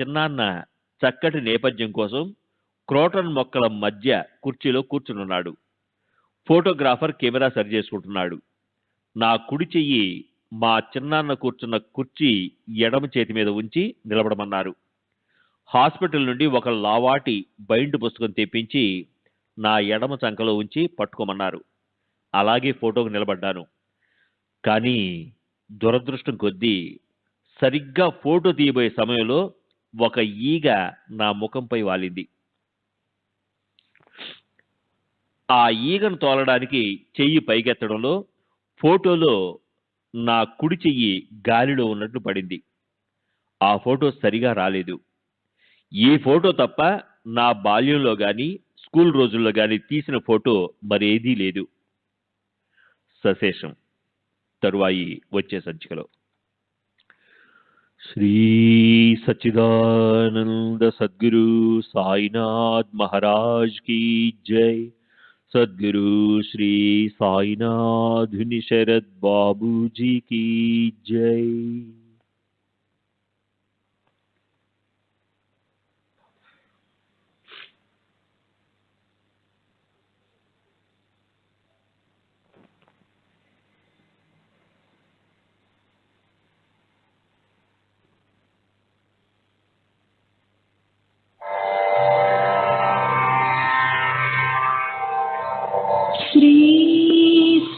చిన్నాన్న చక్కటి నేపథ్యం కోసం క్రోటన్ మొక్కల మధ్య కుర్చీలో కూర్చునున్నాడు. ఫోటోగ్రాఫర్ కెమెరా సరి చేసుకుంటున్నాడు. నా కుడి చెయ్యి మా చిన్నాన్న కూర్చున్న కుర్చీ ఎడమ చేతి మీద ఉంచి నిలబడమన్నారు. హాస్పిటల్ నుండి ఒక లావాటి బైండ్ పుస్తకం తెప్పించి నా ఎడమ చంకలో ఉంచి పట్టుకోమన్నారు. అలాగే ఫోటోకు నిలబడ్డాను. కానీ దురదృష్టం కొద్దీ సరిగ్గా ఫోటో తీయబోయే సమయంలో ఒక ఈగ నా ముఖంపై వాలింది. ఆ ఈగను తోలడానికి చెయ్యి పైకెత్తడంలో ఫోటోలో నా కుడి చెయ్యి గాలిలో ఉన్నట్లు పడింది. ఆ ఫోటో సరిగా రాలేదు. ఈ ఫోటో తప్ప నా బాల్యంలో గాని స్కూల్ రోజుల్లో గాని తీసిన ఫోటో మరేదీ లేదు. సశేషం. తరువాయి వచ్చే సంచికలో. శ్రీ సచ్చిదానంద సద్గురు సాయినాథ్ మహారాజ్ की जय. सद्गुरु श्री साईनाथ शरद बाबू जी की जय.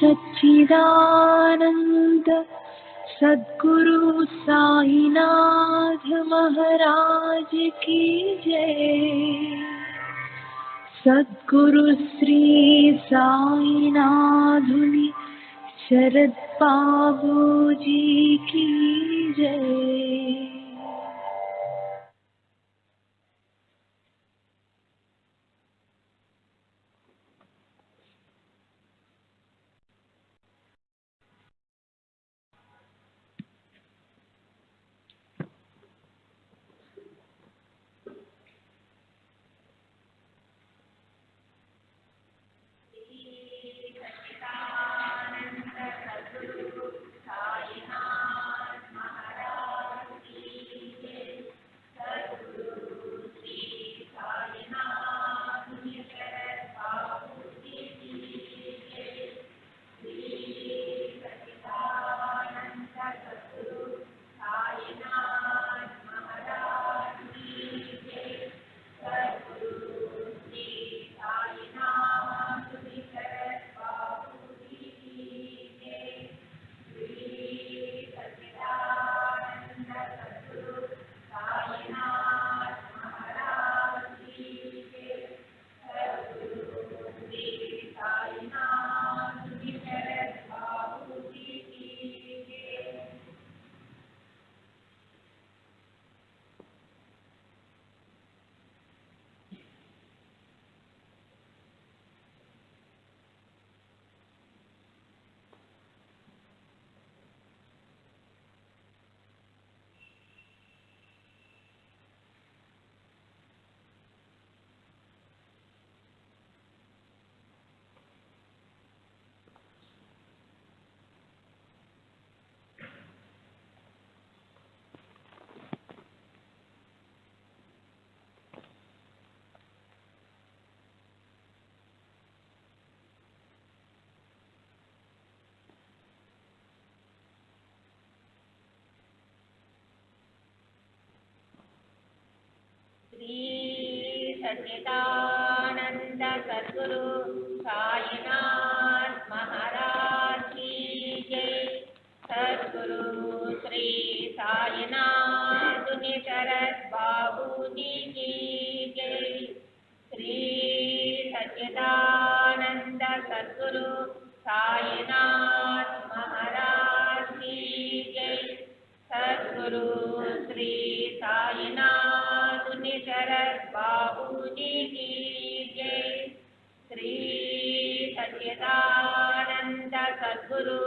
सच्चिदानंद सद्गुरु साईनाथ महाराज की जय. सद्गुरु श्री साईनाथ शरद बाबू जी की जय. श्री सच्चिदानंद सद्गुरु साईनाथ महाराज की जय. सद्गुरु श्री साईनाथ शरद बाबू जी की जय. श्री सच्चिदानंद सद्गुरु साईनाथ महाराज की जय. सद्गुरु श्री साईनाथ शरद बाबू जी की जय. श्री सच्चिदानंद सद्गुरु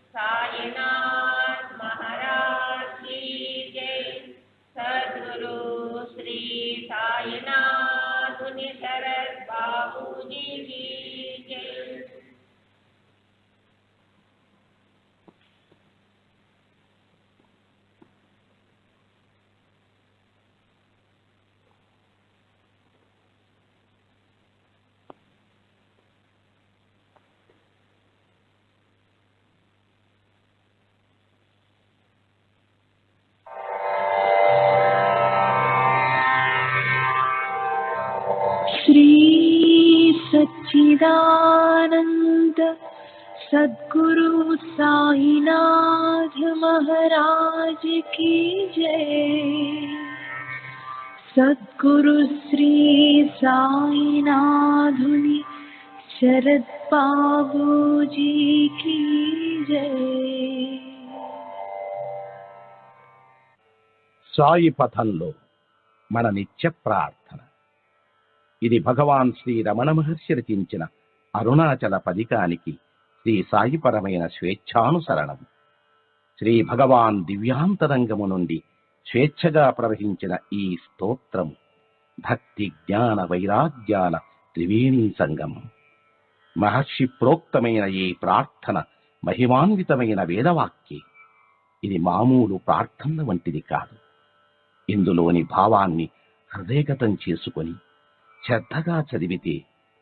साईनाथ महाराज की जय. सद्गुरु श्री साईनाथ शरद बाबू जी की जय. सच्चिदानंद सद्गुरु साईनाथ महाराज की जय। सद्गुरु श्री साईनाथुनि शरद बाबूजी की जय। సాయి పథంలో మన నిత్య ప్రార్థన. ఇది భగవాన్ శ్రీ రమణ మహర్షి రచించిన అరుణాచల పదికానికి శ్రీ సాయిపరమైన స్వేచ్ఛానుసరణం. శ్రీ భగవాన్ దివ్యాంతరంగము నుండి స్వేచ్ఛగా ప్రవహించిన ఈ స్తోత్రము భక్తి జ్ఞాన వైరాగ్యాల త్రివేణీ సంగమం. మహర్షి ప్రోక్తమైన ఈ ప్రార్థన మహిమాన్వితమైన వేదవాక్యే. ఇది మామూలు ప్రార్థన వంటిది కాదు. ఇందులోని భావాన్ని హృదయగతం చేసుకొని శ్రద్ధగా చదివితే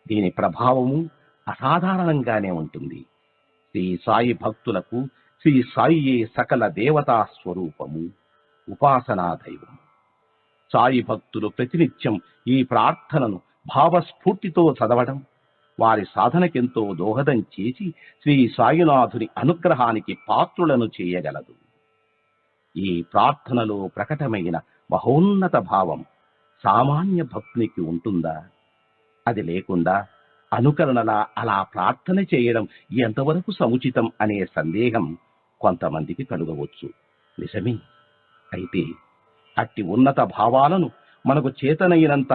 దీని ప్రభావము అసాధారణంగానే ఉంటుంది. శ్రీ సాయి భక్తులకు శ్రీ సాయియే సకల దేవతా స్వరూపము, ఉపాసనా దైవము. సాయి భక్తులు ప్రతినిత్యం ఈ ప్రార్థనను భావస్ఫూర్తితో చదవడం వారి సాధనకెంతో దోహదం చేసి శ్రీ సాయినాథుని అనుగ్రహానికి పాత్రులను చేయగలదు. ఈ ప్రార్థనలో ప్రకటమైన మహోన్నత భావం సామాన్య భక్తునికి ఉంటుందా? అది లేకుండా అనుకరణలా అలా ప్రార్థన చేయడం ఎంతవరకు సముచితం అనే సందేహం కొంతమందికి కలుగవచ్చు. నిజమే. అయితే అట్టి ఉన్నత భావాలను మనకు చేతనైనంత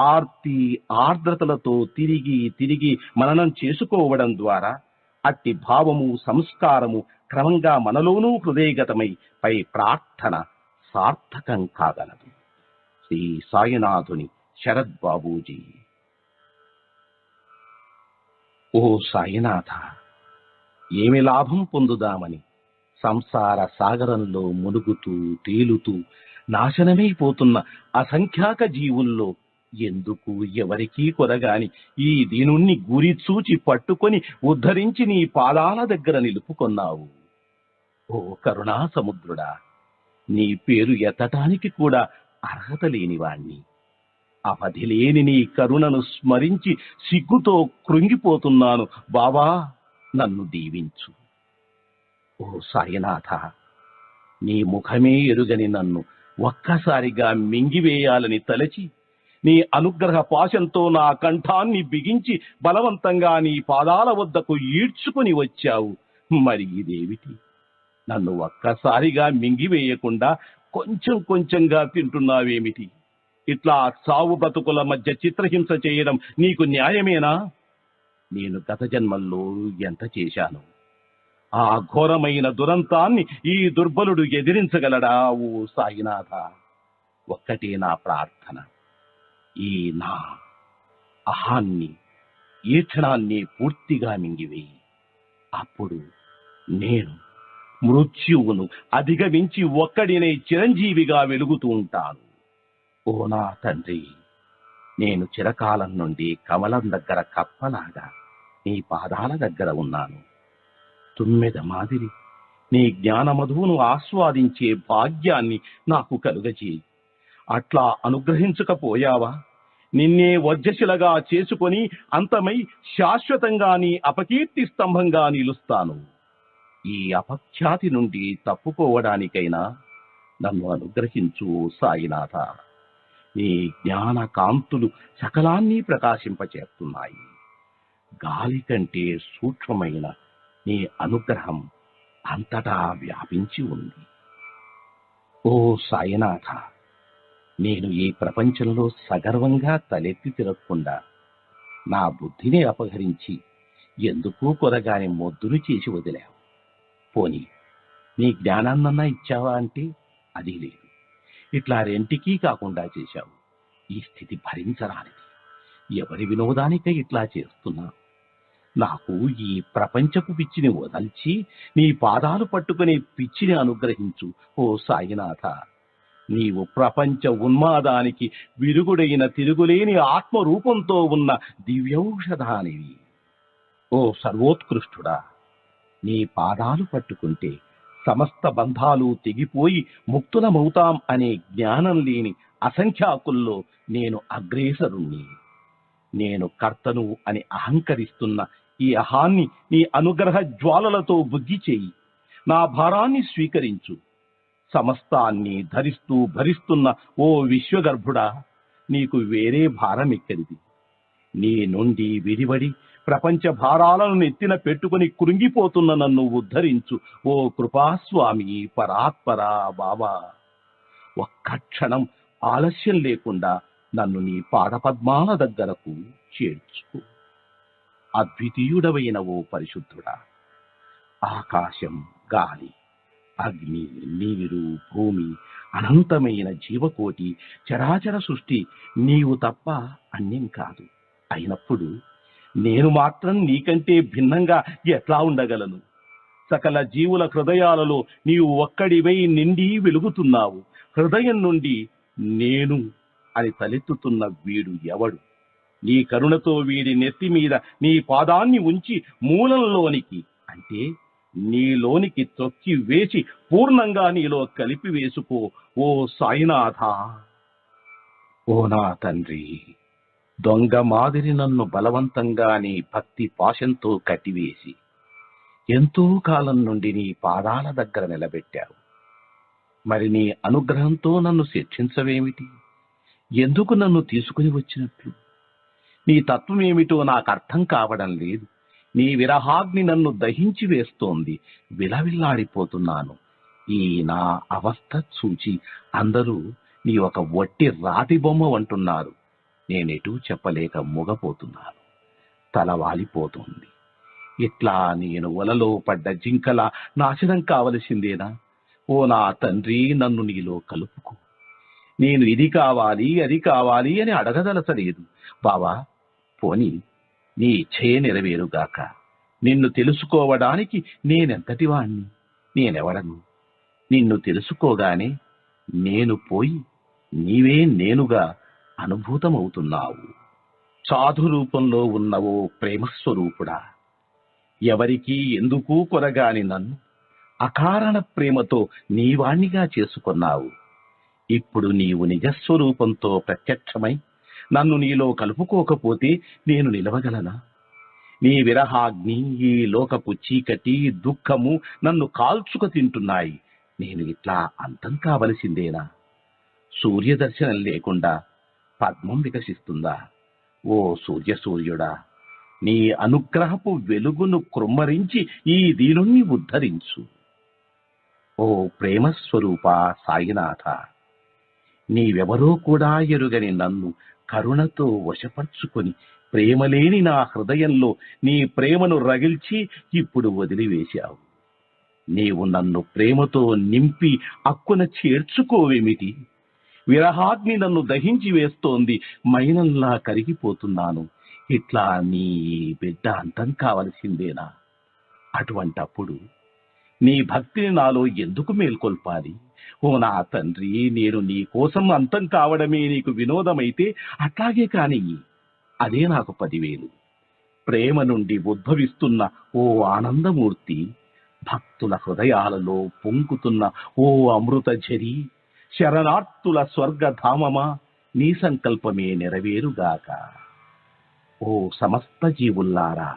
ఆర్తి ఆర్ద్రతలతో తిరిగి తిరిగి మననం చేసుకోవడం ద్వారా అట్టి భావము సంస్కారము క్రమంగా మనలోనూ హృదయగతమై పై ప్రార్థన సార్థకం కాగలదు. శ్రీ సాయినాథుని శరద్ బాబూజీ. ఓ సాయినాథ, ఏమి లాభం పొందుదామని సంసార సాగరంలో మునుగుతూ తేలుతూ నాశనమైపోతున్న అసంఖ్యాక జీవుల్లో ఎందుకు ఎవరికీ కొరగాని ఈ దీనుణ్ణి గురిచూచి పట్టుకొని ఉద్ధరించి నీ పాదాల దగ్గర నిలుపుకొన్నావు. ఓ కరుణా సముద్రుడా, నీ పేరు ఎత్తటానికి కూడా అర్హత లేనివాణ్ణి. అవధి లేని నీ కరుణను స్మరించి సిగ్గుతో కృంగిపోతున్నాను. బాబా, నన్ను దీవించు. ఓ సాయినాథ, నీ ముఖమే ఎరుగని నన్ను ఒక్కసారిగా మింగివేయాలని తలచి నీ అనుగ్రహ పాశంతో నా కంఠాన్ని బిగించి బలవంతంగా నీ పాదాల వద్దకు ఈడ్చుకుని వచ్చావు. మరి ఇదేమిటి? నన్ను ఒక్కసారిగా మింగివేయకుండా కొంచెం కొంచెంగా తింటున్నావేమిటి? ఇట్లా సావు బ్రతుకుల మధ్య చిత్రహింస చేయడం నీకు న్యాయమేనా? నేను గత జన్మల్లో ఎంత చేశాను? ఆ ఘోరమైన దురంతాన్ని ఈ దుర్బలుడు ఎదిరించగలడా? ఓ సాయినాథ, ఒక్కటే నా ప్రార్థన. ఈ నా అహాన్ని, ఈ క్షణాన్ని పూర్తిగా మింగివేయి. అప్పుడు నేను మృత్యువును అధిగమించి ఒక్కడినే చిరంజీవిగా వెలుగుతూ ఉంటాను. ఓ నా తండ్రి, నేను చిరకాలం నుండి కమలం దగ్గర కప్పలాగా నీ పాదాల దగ్గర ఉన్నాను. తుమ్మెద మాదిరి నీ జ్ఞానమధువును ఆస్వాదించే భాగ్యాన్ని నాకు కలుగజేయి. అట్లా అనుగ్రహించకపోయావా, నిన్నే వజ్రశిలగా చేసుకొని అంతమై శాశ్వతంగా నీ అపకీర్తి స్తంభంగా నిలుస్తాను. ఈ అపఖ్యాతి నుండి తప్పుకోవడానికైనా నన్ను అనుగ్రహించు సాయినాథ. నీ జ్ఞాన కాంతులు సకలాన్ని ప్రకాశింపచేస్తున్నాయి. గాలి కంటే సూక్ష్మమైన నీ అనుగ్రహం అంతటా వ్యాపించి ఉంది. ఓ సాయినాథ, నేను ఈ ప్రపంచంలో సగర్వంగా తలెత్తి తిరగకుండా నా బుద్ధిని అపహరించి ఎందుకూ కొరగాని మొద్దును చేసి వదిలావు. పోనీ నీ జ్ఞానాన్నన్నా ఇచ్చావా అంటే అది లేదు. ఇట్లా రెంటికీ కాకుండా చేశావు. ఈ స్థితి భరించరానిది. ఎవరి వినోదానికై ఇట్లా చేస్తున్నా? నాకు ఈ ప్రపంచపు పిచ్చిని వదల్చి నీ పాదాలు పట్టుకునే పిచ్చిని అనుగ్రహించు. ఓ సాయినాథ, నీవు ప్రపంచ ఉన్మాదానికి విరుగుడైన తిరుగులేని ఆత్మరూపంతో ఉన్న దివ్యౌషధానివి. ఓ సర్వోత్కృష్టుడా, నీ పాదాలు పట్టుకుంటే సమస్త బంధాలు తెగిపోయి ముక్తులమవుతాం అనే జ్ఞానం లేని అసంఖ్యాకుల్లో నేను అగ్రేసరుణ్ణి. నేను కర్తను అని అహంకరిస్తున్న ఈ అహాన్ని నీ అనుగ్రహ జ్వాలలతో బుద్ధి చేయి. నా భారాన్ని స్వీకరించు. సమస్తాన్ని ధరిస్తూ భరిస్తున్న ఓ విశ్వగర్భుడా, నీకు వేరే భారం ఎక్కడిది? నీ నుండి విడివడి ప్రపంచ భారాలను నెత్తిన పెట్టుకుని కృంగిపోతున్న నన్ను ఉద్ధరించు ఓ కృపాస్వామి పరాత్పరా బాబా. ఒక్క క్షణం ఆలస్యం లేకుండా నన్ను నీ పాదపద్మాల దగ్గరకు చేర్చుకో. అద్వితీయుడవైన ఓ పరిశుద్ధుడా, ఆకాశం, గాలి, అగ్ని, నీరు, భూమి, అనంతమైన జీవకోటి, చరాచర సృష్టి నీవు తప్ప అన్యం కాదు. అయినప్పుడు నేను మాత్రం నీకంటే భిన్నంగా ఎట్లా ఉండగలను? సకల జీవుల హృదయాలలో నీవు ఒక్కడివై నిండి వెలుగుతున్నావు. హృదయం నుండి నేను అని తలెత్తుతున్న వీడు ఎవడు? నీ కరుణతో వీడి నెత్తి మీద నీ పాదాన్ని ఉంచి మూలంలోనికి, అంటే నీలోనికి త్రొక్కి వేసి పూర్ణంగా నీలో కలిపి వేసుకో ఓ సాయినాథ. ఓ నా తండ్రి, దొంగ మాదిరి నన్ను బలవంతంగా నీ భక్తి పాశంతో కట్టివేసి ఎంతో కాలం నుండి నీ పాదాల దగ్గర నిలబెట్టావు. మరి నీ అనుగ్రహంతో నన్ను శిక్షించవేమిటి? ఎందుకు నన్ను తీసుకుని వచ్చినట్లు? నీ తత్వం ఏమిటో నాకు అర్థం కావడం లేదు. నీ విరహాగ్ని నన్ను దహించి వేస్తోంది. విలవిల్లాడిపోతున్నాను. ఈ నా అవస్థ చూచి అందరూ నీ ఒక వట్టి రాతి బొమ్మ అంటున్నారు. నేనెటూ చెప్పలేక మూగపోతున్నాను. తల వాలిపోతోంది. ఇట్లా నేను వలలో పడ్డ జింకల నాశనం కావలసిందేనా? ఓ నా తండ్రి, నన్ను నీలో కలుపుకో. నేను ఇది కావాలి అది కావాలి అని అడగదలచలేదు బావా. పోని నీ ఇచ్ఛయే నెరవేరుగాక. నిన్ను తెలుసుకోవడానికి నేనెంతటి వాణ్ణి? నేనెవడను? నిన్ను తెలుసుకోగానే నేను పోయి నీవే నేనుగా అనుభూతమవుతున్నావు. సాధు రూపంలో ఉన్నవో ప్రేమస్వరూపుడా, ఎవరికీ ఎందుకు కొరగాని నన్ను అకారణ ప్రేమతో నీవాణ్ణిగా చేసుకున్నావు. ఇప్పుడు నీవు నిజస్వరూపంతో ప్రత్యక్షమై నన్ను నీలో కలుపుకోకపోతే నేను నిలవగలనా? నీ విరహాగ్ని, ఈ లోకపు చీకటి, దుఃఖము నన్ను కాల్చుక తింటున్నాయి. నేను ఇట్లా అంతం కావలసిందేనా? సూర్యదర్శనం లేకుండా పద్మం వికసిస్తుందా? ఓ సూర్యుడా, నీ అనుగ్రహపు వెలుగును కృమ్మరించి ఈ దీనుణ్ణి ఉద్ధరించు. ఓ ప్రేమస్వరూప సాయినాథ, నీవెవరో కూడా ఎరుగని నన్ను కరుణతో వశపరుచుకొని ప్రేమలేని నా హృదయంలో నీ ప్రేమను రగిల్చి ఇప్పుడు వదిలివేశావు. నీవు నన్ను ప్రేమతో నింపి అక్కున చేర్చుకోవేమిటి? విరహాగ్ని నన్ను దహించి వేస్తోంది. మైనంలా కరిగిపోతున్నాను. ఇట్లా నీ బిడ్డ అంతం కావలసిందేనా? అటువంటప్పుడు నీ భక్తిని నాలో ఎందుకు మేల్కొల్పాలి? ఓ నా తండ్రి, నేను నీ కోసం అంతం కావడమే నీకు వినోదమైతే అట్లాగే కాని, అదే నాకు 10,000. ప్రేమ నుండి ఉద్భవిస్తున్న ఓ ఆనందమూర్తి, భక్తుల హృదయాలలో పొంగుతున్న ఓ అమృత ఝరి, శరణార్థుల స్వర్గధామమా, నీ సంకల్పమే నెరవేరుగాక. ఓ సమస్త జీవుల్లారా,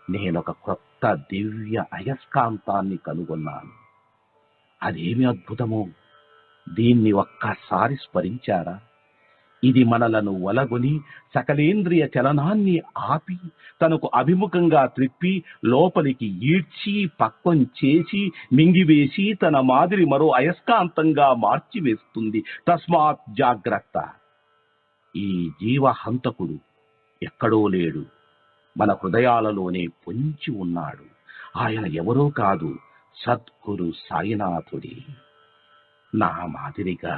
నేనొక కొత్త దివ్య అయస్కాంతాన్ని కనుగొన్నాను. అదేమి అద్భుతమో! దీన్ని ఒక్కసారి స్మరించారా? ఇది మనలను ఒలగొని సకలేంద్రియ చలనాన్ని ఆపి తనకు అభిముఖంగా త్రిప్పి లోపలికి ఈడ్చి పక్వం చేసి మింగివేసి తన మాదిరి మరో అయస్కాంతంగా మార్చివేస్తుంది. తస్మాత్ జాగ్రత్త. ఈ జీవహంతకుడు ఎక్కడో లేడు, మన హృదయాలలోనే పొంచి ఉన్నాడు. ఆయన ఎవరో కాదు, సద్గురు సాయినాథుడే. నా మాదిరిగా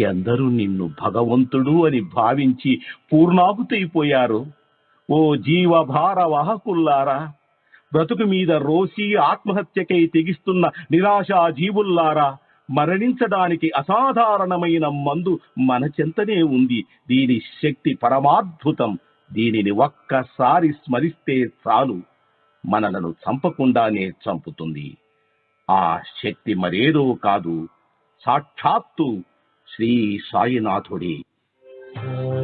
ఎందరూ నిన్ను భగవంతుడు అని భావించి పూర్ణాహుతైపోయారు. ఓ జీవభార వాహకుల్లారా, బ్రతుకు మీద రోసి ఆత్మహత్యకై తెగిస్తున్న నిరాశా జీవుల్లారా, మరణించడానికి అసాధారణమైన మందు మన చెంతనే ఉంది. దీని శక్తి పరమాద్భుతం. దీనిని ఒక్కసారి స్మరిస్తే చాలు, మనలను చంపకుండానే చంపుతుంది. ఆ శక్తి మరేదో కాదు, సాక్షాత్తు శ్రీ సాయినాథుడే.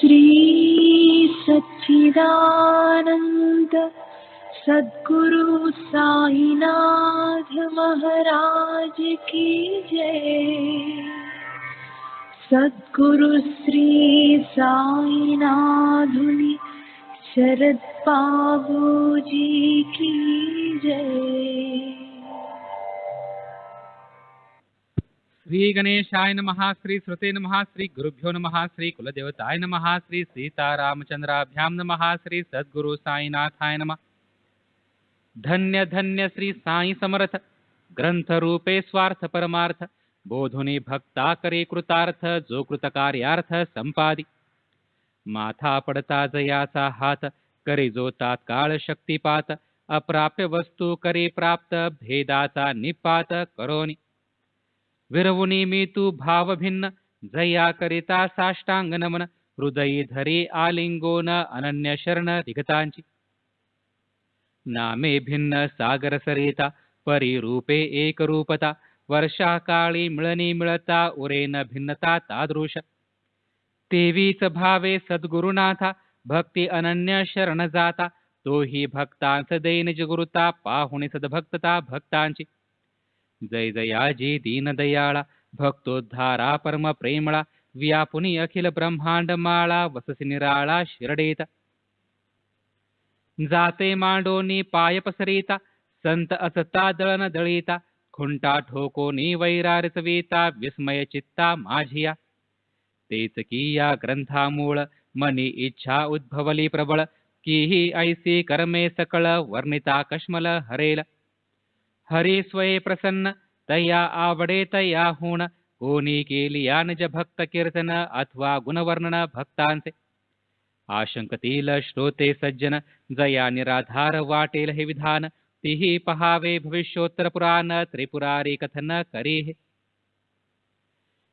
श्री सच्चिदानंद सद्गुरु साईनाथ महाराज की जय। सद्गुरु श्री साईनाथुनि शरद बाबूजी की जय। श्री गणेशाय नमः, श्री श्रुते नमः, श्री गुरुभ्यो नमः, श्री कुलदेवताय नमः, श्री सीतारामचंद्राभ्याम नमः, श्री सद्गुरु साईनाथाय नमः। धन्य धन्य श्री साई समर्थ, ग्रंथ रूपे स्वार्थ परमार्थ, बोधुनी भक्ता करे कृतार्थ, जो कृत कार्यार्थ संपादी। माथा पडता जयाचा हात, करे जो तात्काळ शक्तिपात, अप्राप्य वस्तू करे प्राप्त, भेदाचा निपात करोनी। विरवुनी मी तू भाव भिन्न, जया करिता साष्टांग नमन, हृदयी धरे आलिंगोन अनन्य शरण दिगतांची। नामे भिन्न सागर सरिता, परिरूपे एक रूपता, वर्षा काळी मिळनी मिळता, उरेन भिन्नता तादृश। तेवीच भावे सद्गुरुनाथा, भक्ती अनन्य शरण जाता, तोही भक्तांच दैन जगुरुता, पाहुणी सद्भक्तता भक्तांची। जय जयाजी दीन दयाळा, भक्तोद्धारा परम प्रेमळा, व्यापुनी अखिल ब्रह्मांड माळा, वससी निराळा शिरडेता। जाते मांडोनी पाय पसरिता, संत असता दळन दळीता, खुंटा ठोकोनी वैरार चविता, विस्मय चित्ता माझिया। तेच की या ग्रंथामूळ, मनी इच्छा उद्भवली प्रबळ, की ऐसी कर्मे सकळ, वर्णिता कश्मल हरेल। हरी स्वये प्रसन्न, तया आवडे तया होण, कोणी केलिया निज भक्त कीर्तन, अथवा गुणवर्णन भक्तांचे। आशंकतील श्रोते सज्जन, जया निराधार वाटेल हे विधान, तिही पहावे भविष्योत्तर पुराण, त्रिपुरारी कथन करी।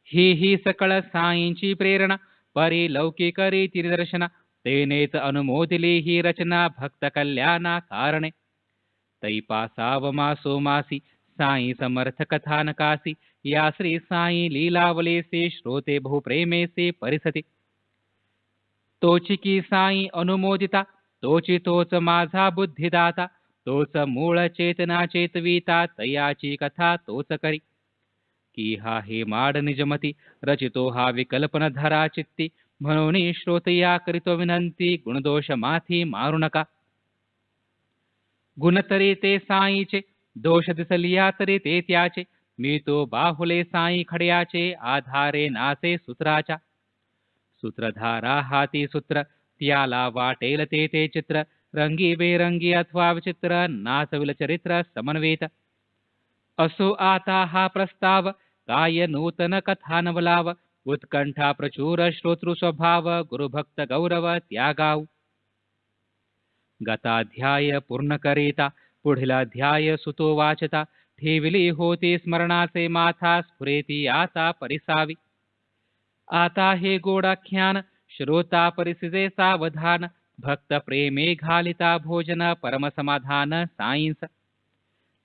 ही सकळ साईंची प्रेरणा, परिलौकिक रीती दर्शना, तेनेच अनुमोदिली ही रचना, भक्त कल्याणा कारणे। तैपासाव मासो मासी, साई समर्थ कथानकासी, या श्री साई लीलावलेसे, श्रोते बहुप्रेमे से परिसते। तोची की साई अनुमोदिता, तोची तोच माझा बुद्धिदाता, तोच मूळ चेतना चेतविता, तयाची कथा तोच करी। की हा हे माड निजमती, रचितो हा विकल्पन धरा चित्ती, म्हणून श्रोतया करितो विनंती, गुणदोष माथी मारू नका। गुण तरी ते साईचे, दोष दिसलिया तरी ते त्याचे, मी तो बाहुले साई खड्याचे, आधारे नाचे सूत्राच्या। सूत्रधारा हाती सूत्र, त्याला वाटेल ते चित्र, रंगी बेरंगी अथवा विचित्र, नाचविल चरित्र समन्वित। असो आता हा प्रस्ताव, काय नूतन कथा नवलाव, उत्कंठा प्रचुर श्रोतृ स्वभाव, गुरुभक्त गौरव त्यागाव। गताध्याय पूर्ण करिता, पुढील अध्याय सुतो वाचता, ठेविली होती स्मरणाचे माथा, स्फुरेती आता परिसावी। आता हे गोडाख्यान, श्रोता परिसिजे सावधान, भक्त प्रेमे घालिता भोजन, परम समाधान साईंस।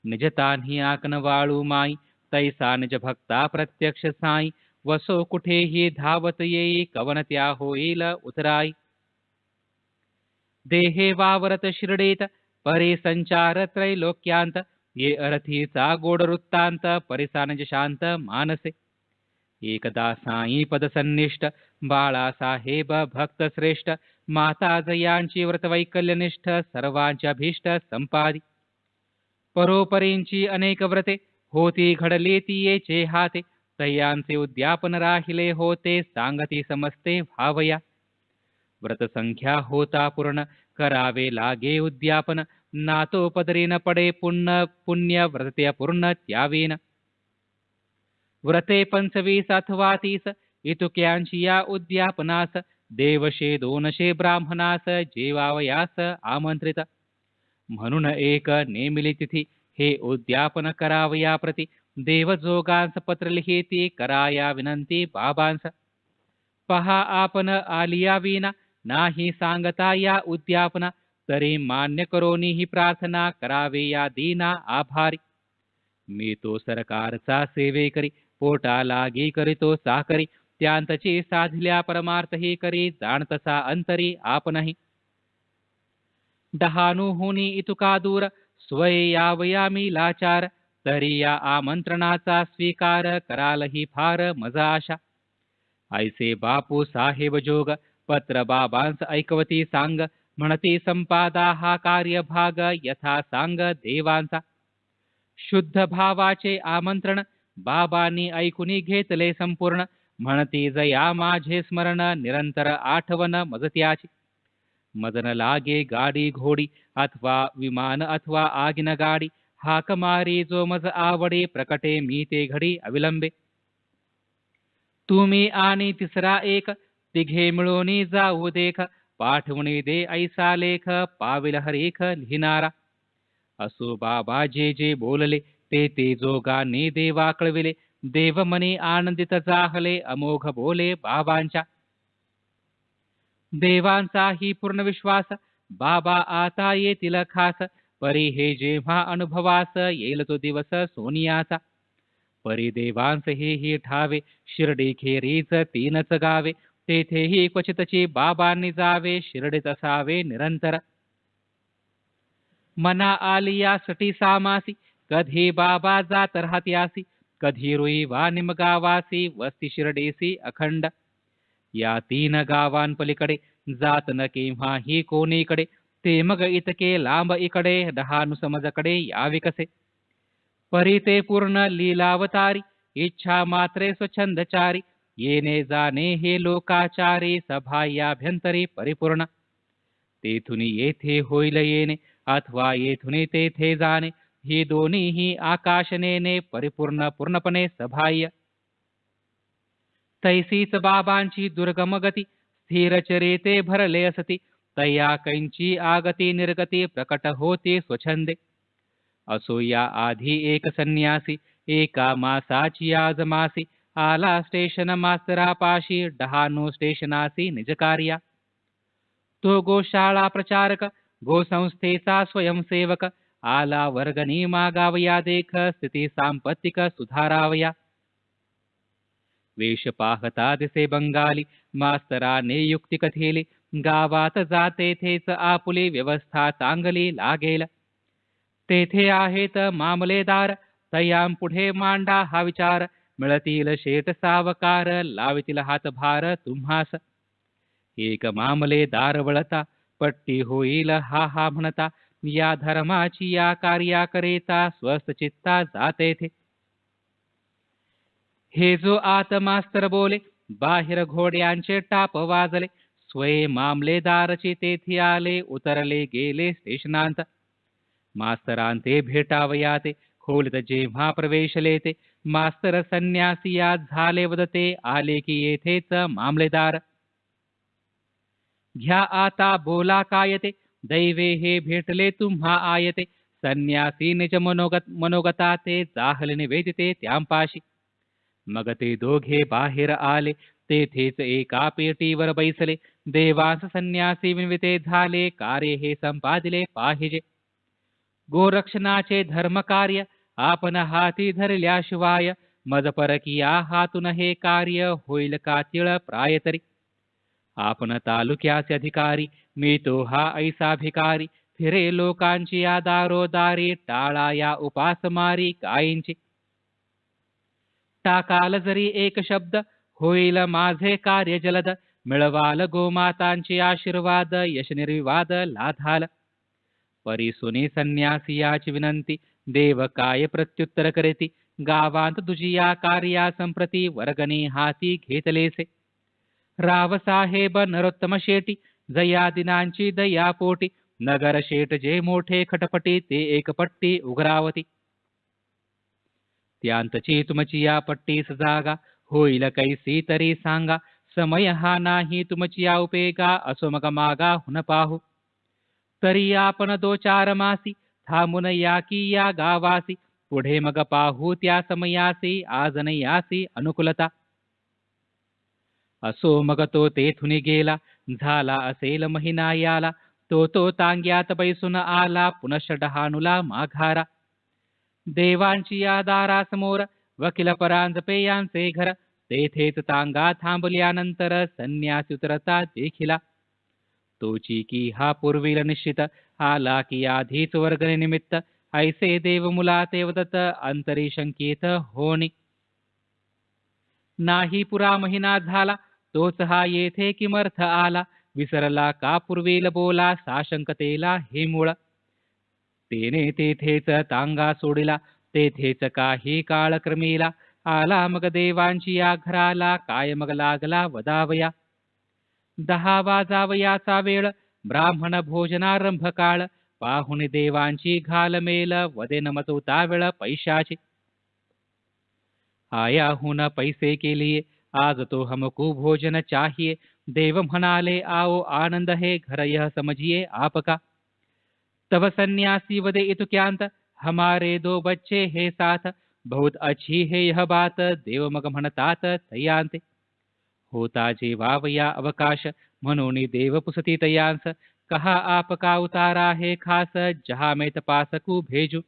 निजतान्ही आकन वाळू माई, तैसा निज भक्ता प्रत्यक्ष साई, वसो कुठेही धावत येई, कवन त्या होईल उतराई। देहे वावरत शिरडेत, परे संचार त्रैलोक्यांत, ये अरथीचा गोड वृत्तांत, परिसा निज शांत मानसे। एकदा साई पद सन्निष्ठ, बाळासाहेब भक्त श्रेष्ठ, माता जयांची व्रत वैकल्यनिष्ठ, सर्वांची अभीष्ट संपादी। परोपरींची अनेक व्रते, होती घडली ती येचे हाते, तयांचे उद्यापन राहिले होते, सांगती समजते भावया। व्रत संख्या होता पूर्ण, करावे लागे उद्यापन, नातो पदरी न पडे पुण्य व्रते पूर्ण त्यावेन। व्रते 25 अथवा 30, इतुक्यांची या उद्यापनास, देवशे 200 ब्राह्मणास, जेवावयास आमंत्रित। म्हणून एक नेमिली तिथी, हे उद्यापन करावया प्रति, देवजोगांस पत्र लिहिती, कराया विनंती बाबांस। पहा आपण आलिया विना, नाही सांगता या उद्यापना, तरी मान्य करोनी ही प्रार्थना, करावे या दीना आभारी। मी तो सरकारचा सेवे करी, पोटा लागी करीतो साकरी, त्यांतची साधिल्या परमार्थ ही करी जाणतसा अंतरी आपणही डहाणूहुनी इतुका दूर स्वये यावयामी लाचार तरी या आमंत्रणाचा स्वीकार करालही फार मजा आशा ऐसे बापू साहेब जोग पत्र बाबांस ऐकवती सांग म्हणती संपादा हा कार्यभाग यथा सांग देवांचा शुद्ध भावाचे आमंत्रण बाबांनी ऐकुनी घेतले संपूर्ण म्हणती जया माझे स्मरण निरंतर आठवण मजत्याची मदन लागे गाडी घोडी अथवा विमान अथवा आगिन गाडी हाक मारी जो मज आवडे प्रकटे मी ते घडी अविलंबे तुम्ही आणि तिसरा एक तिघे मिळून जाऊ देख पाठवणी दे ऐसा लेख पाविल हरेख लिहिणारा असो बाबा जे जे बोलले ते जोगाने देवा कळविले देव मनी आनंदित जाहले अमोघ बोले बाबांच्या देवांचाही पूर्ण विश्वास बाबा आता येतील खास परी हे जेव्हा अनुभवास येईल तो दिवस सोनियाचा परी देवांस हे ठावे शिर्डी खेरीच तीनच गावे तेथेही क्वचितची बाबांनी जावे शिर्डीत असावे निरंतर मना आलिया सटी सामासी कधी बाबा जात राहत्यासी कधी रुई वा निमगावासी वस्ती शिर्डीसी अखंड या तीन गावांपलीकडे जात न केव्हाही कोणीकडे ते मग इतके लांब इकडे डहाणू समजकडे यावे कसे परी ते पूर्ण लीलावतारी इच्छा मात्रे स्वच्छंदचारी येणे जाणे हे लोकाचारी सभायाभ्यंतरी परिपूर्ण तेथून येथे होईल येणे अथवा येथून तेथे जाणे ही दोन्हीही आकाशनेने परिपूर्ण पूर्णपणे सभाय तैसीच बाबांची दुर्गम गती स्थिर चरिते भरले असती तया कैंची आगती निर्गती प्रकट होते स्वच्छंदे असो या आधी एक संन्यासी एका मासाची आजमासी आला स्टेशन मास्तरापाशी डहाणू स्टेशनासी निजकार्या तो गोशाळा प्रचारक गोसंस्थेचा स्वयंसेवक आला वर्गणी मागावया देख स्थिती सांपत्तिक सुधारावया वेश पाहता दिसे बंगाली मास्तराने युक्ती कथेली गावात जाते थेच आपुली व्यवस्था चांगली लागेल तेथे आहेत मामलेदार तयां पुढे मांडा हा विचार मिळतील शेत सावकार लावितील हातभार तुम्हास एक मामलेदार वळता पट्टी होईल हा हा म्हणता या धर्माची या कार्या करेता स्वस्थ चित्ता जाते थे हे जो आत मास्तर बोले बाहेर घोड्यांचे टाप वाजले स्वये मामलेदारची तेथे आले उतरले गेले स्टेशनांत मास्तरांते भेटावयाते खोलीत जेव्हा प्रवेशले ते मास्तर संन्यासियात झाले वदते आले की येथेच मामलेदार घ्या आता बोला कायते दैवे हे भेटले तुम्हा आयते संन्यासी निज मनोगताते जाहले निवेदिते त्यांपाशी मग ते दोघे बाहेर आले तेथेच एका पेटीवर बैसले देवास संन्यासी विनविते झाले कार्य हे संपादिले पाहिजे गोरक्षणाचे धर्मकार्य आपण हाती धरल्याशिवाय मज परकिया हातून हे कार्य होईल का तिळ प्रायतरी आपण तालुक्याचे अधिकारी मी तो हा ऐसा भिकारी फिरे लोकांची या दारोदारी टाळा या उपासमारी कायींची टाकाल जरी एक शब्द होईल माझे कार्य जलद मिळवाल गोमातांचे आशीर्वाद यश निर्विवाद लाधाल परिसुनी संन्यासियाची विनंती देव काय प्रत्युत्तर करेती गावांत दुजिया कार्या संप्रती वर्गणी हाती घेतलेसे रावसाहेब नरोत्तम शेटी जया दिनांची दयापोटी नगर शेट जे मोठे खटपटी ते एक पट्टी उघरावती त्यांतची तुमची या पट्टीस जागा होईल कैसी तरी सांगा समय हा नाही तुमची या उपेगा असो मग मागा हुन पाहू तरी आपण 2-4 मासी थांबून या की या गावासी पुढे मग पाहू त्या समयासी आज यासी अनुकूलता असो मग तो तेथुनी गेला झाला असेल महिना याला तो तांग्यात बैसून आला पुनश्च डहाणूला माघारा देवांची या दारासमोर वकील परांजपे यांचे घर तेथेच तांगा थांबल्यानंतर संन्यासी उतरता देखिला. तोची की हा पूर्वील निश्चित, आला की आधीच वर्गणे निमित्त, ऐसे देव मुला ते वदत अंतरी शंकित होणी. नाही पुरा महिना झाला, तोच हा येथे किमर्थ आला, विसरला का पूर्वील बोला, साशंकतेला हे मूळ. तेने तेथेच तांगा सोडिला, तेथेच काही काळ क्रमीला, आला मग देवांची या घराला, काय मग लागला वदावया. 10 वाजावयाचा वेळ, ब्राह्मण भोजनारंभ काळ, पाहुणे देवांची घालमेल, वदेन मतुता वेळ पैशाची. आयाहून पैसे केलिये, आज तो हमको भोजन चाहिए, देव म्हणाले आओ आनंद है, घर यह समझिए आपका. तब सन्यासी वदे इतुक्यांत, हमारे 2 बच्चे है साथ, बहुत अच्छी है यह बात, देव मग म्हणतात तयांते. होता जेवावया अवकाश, म्हणून देव पुसती तयांस, कहा आपका उतारा है खास, जहाँ मैं तपास को भेजू.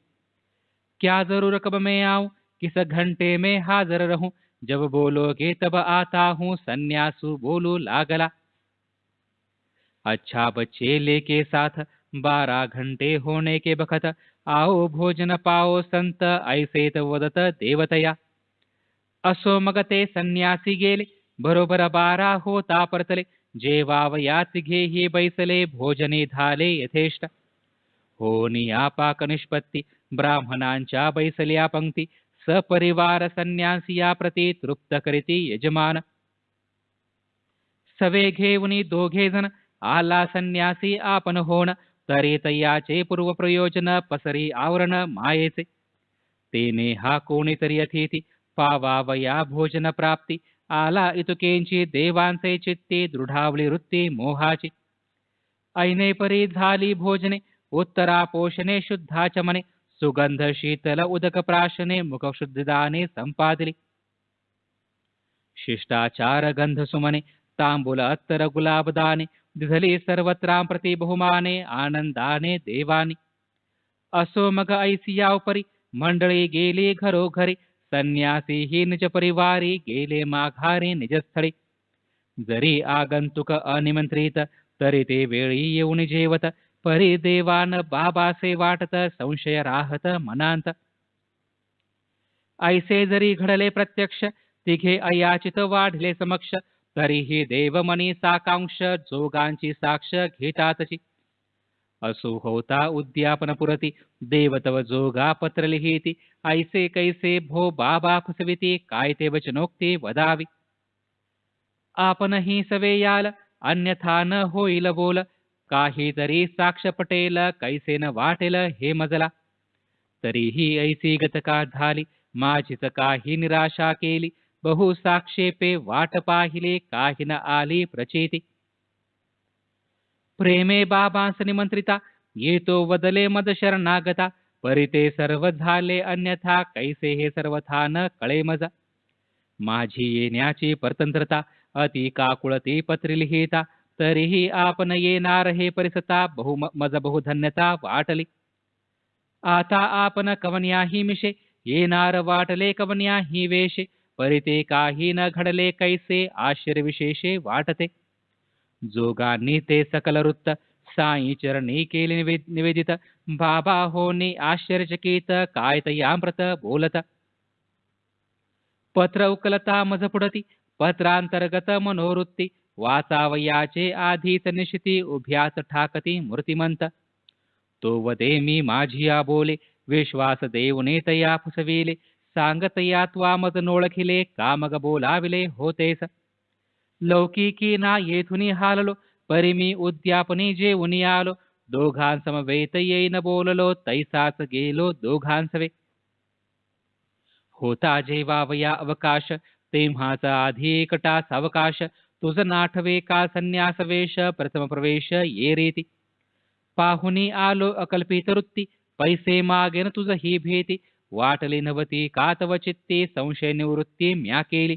क्या जरूर कब मैं आऊं, किस घंटे में हाजिर रहूं, जब बोलोगे तब आता हूँ, सन्यासु बोलू लागला. अच्छा बच्चे लेके साथ, 12 घंटे होने के बखत, आओ भोजन पाओ संत, ऐसे वदत देवतया. असो मग ते संन्यासी गेले, बरोबर 12 होता परतले, जेवावयाच घेही बैसले, भोजने झाले यथेष्ट. होनी आपाक निष्पत्ती, ब्राह्मणांच्या बैसल्या पंक्ती, सपरिवार संन्यासिया प्रती तृप्त करीती यजमान. सवे घेऊनी 2 जण, आला संन्यासी आपण होण, तरी तयाचे पूर्व प्रयोजन, पसरी आवरण मायेचे. तेने हा कोणीतरी अतिथी, पावावया भोजन प्राप्ती, आला इतुकेंची देवांचे चित्ती, दृढावली वृत्ती मोहाची. ऐने परी झाली भोजने, उत्तरा पोषणे शुद्धाचमने, सुगंध शीतल उदक प्राशने, मुख शुद्धिदाने संपादिली. शिष्टाचार गंध सुमने, तांबूल अत्तर गुलाबदाने, दिधली सर्वत्रां प्रति बहुमाने, आनंदाने देवानी. असो मग ऐसिया उपरी, मंडळी गेली घरोघरी, संन्यासी ही निज परिवारी, गेले माघारी निजस्थळी. जरी आगंतुक अनिमंत्रित, तरी ते वेळी येऊन जेवत, परी देवान बाबासे वाटत, संशय राहत मनांत. ऐसे जरी घडले प्रत्यक्ष, तिघे अयाचित वाढले समक्ष, तरीही देवमनी साकांक्ष, जोगांची साक्ष घेतातची. असो होता उद्यापन पुरती, देवतव जोगा पत्र लिहिती, ऐसे कैसे भो बाबा फसविती, काय ते वचनोक्ती वदावी. आपणही सवे याल, अन्यथा न होईल बोल, काहीतरी साक्ष पटेल, कैसे न वाटेल हे मजला. तरीही ऐसी गतका झाली, माझीच काही निराशा केली, बहु साक्षेपे वाट पाहिले, काही न आली प्रचिती. प्रेमे बाबांस निमंत्रिता, येतो वदले मद शरणागता, परी ते सर्व झाले अन्यथा, कैसे हे सर्वथा न कळे मज. माझी येण्याची परतंत्रता, अति काकुळती पत्री लिहिता, तरीही आपण येणार हे परिसता, मज बहुधन्यता वाटली. आता आपण कवन्याही मिशे, येणार वाटले कवन्याही वेशे, परी ते काही न घडले कैसे, आश्चर्य विशेषे वाटते. जोगांनी ते सकल वृत्त, साई चरणी केले निवेदित, बाबा होनी आश्चर्यचकित, काय तयामृत बोलत. पत्र उकलता मज पुढती, पत्रांतर्गत मनोवृत्ती, वाचावयाचे आधीच निशिती, उभ्यास ठाकती मूर्तिमंत. तो वदे मी माझिया बोले, विश्वास देऊने तया फुसविले, सांगतया त्वा मज नोळखिले, का मग बोलाविले होतेस. लौकिकी ना येथुनी हाललो, परी मी उद्यापनी जेऊनी आलो, दोघांसमवेत येईन बोललो, तैसाच गेलो दोघांसवे. होता जेवावया अवकाश, तेव्हाच आधी एकटा सावकाश, तुझ नाठवे का संन्यास वेश, प्रथम प्रवेश ये रीती. पाहुनी आलो अकल्पित वृत्ती, पैसे मागेन तुझ ही भीती, वाटली नवती का तव चित्ती, संशय निवृत्ती म्या केली.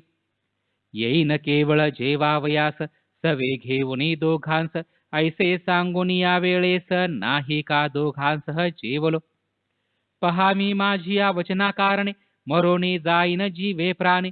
येईन केवळ जेवावयास, सवे घेऊनी दोघांस, ऐसे सांगून या वेळेस, नाही का दोघांसह जेवलो. पहा मी माझी या वचना कारणे, मरोनी जाईन जीवे प्राणी,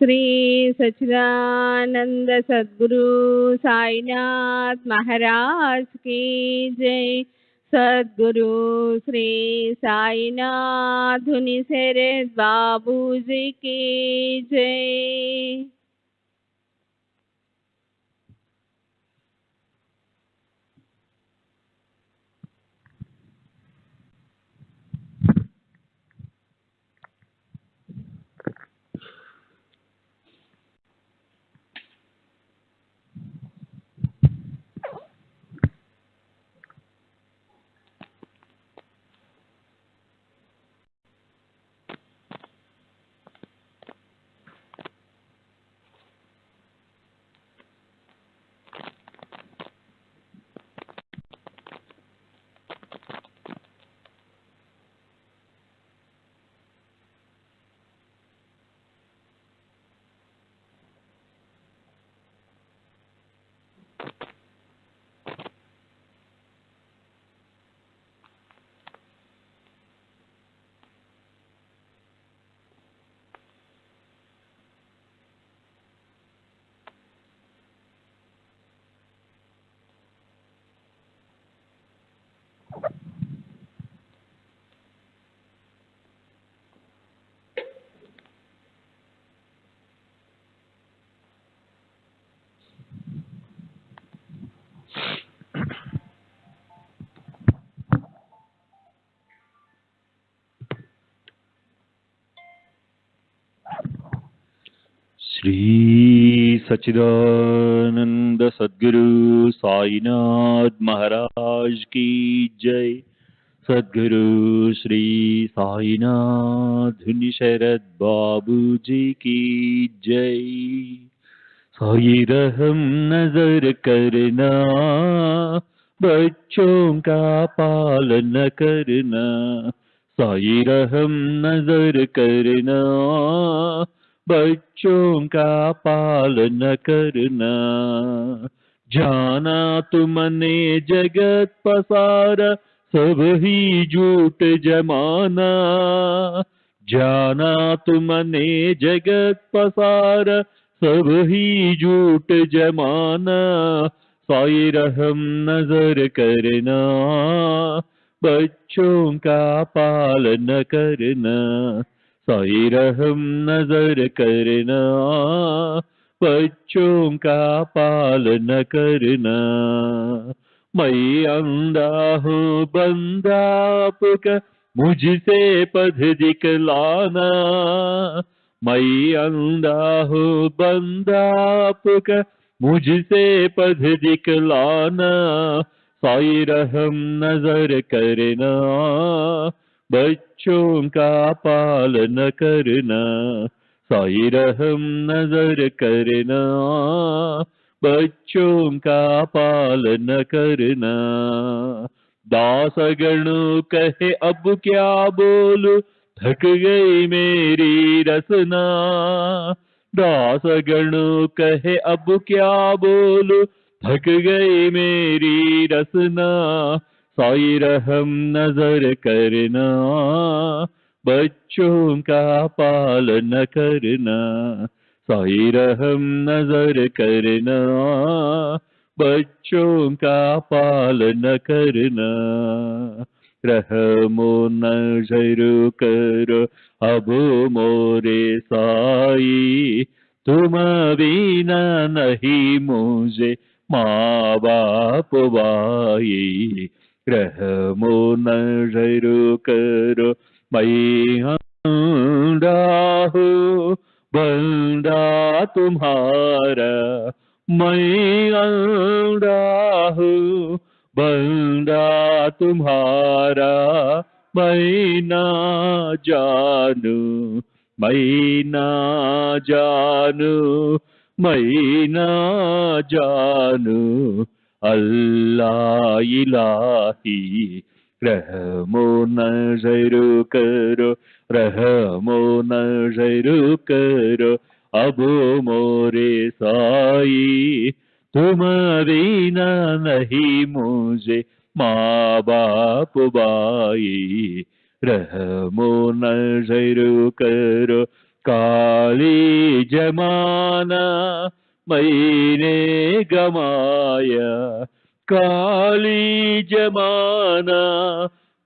श्री सच्चिदानंद सद्गुरु साईनाथ महाराज की जय। सद्गुरु श्री साईनाथ धुनी सेरे बाबू जी की जय। श्री सच्चिदानंद सद्गुरु साईनाथ महाराज की जय। सद्गुरु श्री साईनाथ धुनी शरद बाबू जी की जय। साई रहम नजर करना, बच्चों का पालन करना। साई रहम नजर करना, बच्चों का पालन करना। जाना तुमने जगत पसारा, सब ही झूठ जमाना। जाना तुमने जगत पसारा, सब ही झूठ जमाना। साई रहम नजर करना, बच्चों का पालन करना। साई रहम नजर करना, बच्चों का पालन करना। मैं अंधा हूँ बंदा आपका, मुझसे पथ दिखलाना। मैं अंधा हूँ बंदा आपका, मुझसे पथ दिखलाना। साई रहम नजर करना, बच्चों का पालन करना। साई रहम नजर करना, बच्चों का पालन करना। दासगणों कहे अब क्या बोलूं, थक गई मेरी रसना। दासगणों कहे अब क्या बोलूं, थक गई मेरी रसना। साई रहम नजर करना, बच्चों का पालन करना। साई रहम नजर करना, बच्चों का पालन करना। रहमो नजर करो अब मोरे साई, तुम बिना नहीं मुझे माँ बाप भाई। रहमो नजर करो, मैं अंधा हूँ बंदा तुम्हारा। मैं अंधा हूँ बंदा तुम्हारा। मैं ना जानू, मैं ना जानू, मैं ना जानू अल्लाह इलाही। रहमो नजर करो, रहमो नजर करो अब मोरे साई। तुम बिना नहीं मुझे माँ बाप भाई। रहमो नजर करो, काली जमाना मैंने गमाया, काली जमाना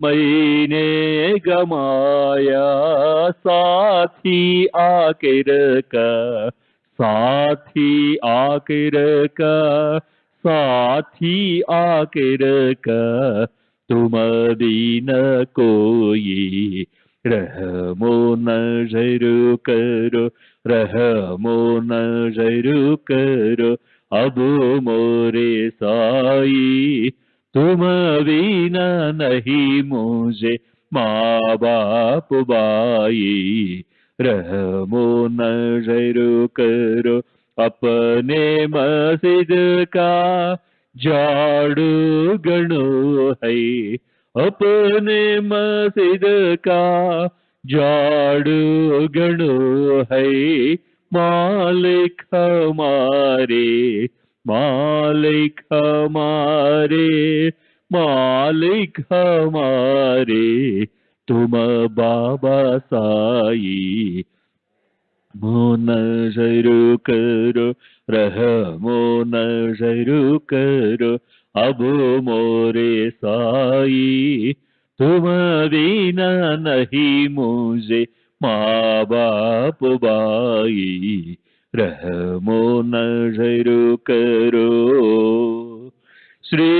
मैंने गमाया, साथी आखिर का, साथी आखिर का, साथी आखिर का, तुम बिन कोई रहमो नजर करो, रहमो नजर करो, अब मोरे साई, तुम बिना नहीं मुझे माँ बाप भाई, रहमो नजर करो, अपने मस्जिद का झाड़ू गणो है, अपने मस्जिद का झाड़ू गणो है, मालिक हमारे, मालिक हमारे, मालिक हमारे, तुम बाबा साई, मो नजर करो, रहमो नजर करो, अब मोरे साई, तुम बिना नहीं मुझे माँ बाप भाई, रहमो नजर करो। श्री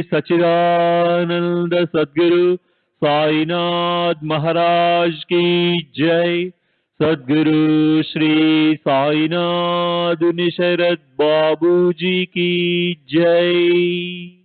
सच्चिदानंद सद्गुरु साईनाथ महाराज की जय। सद्गुरु श्री साईनाथ निशरद बाबू जी की जय।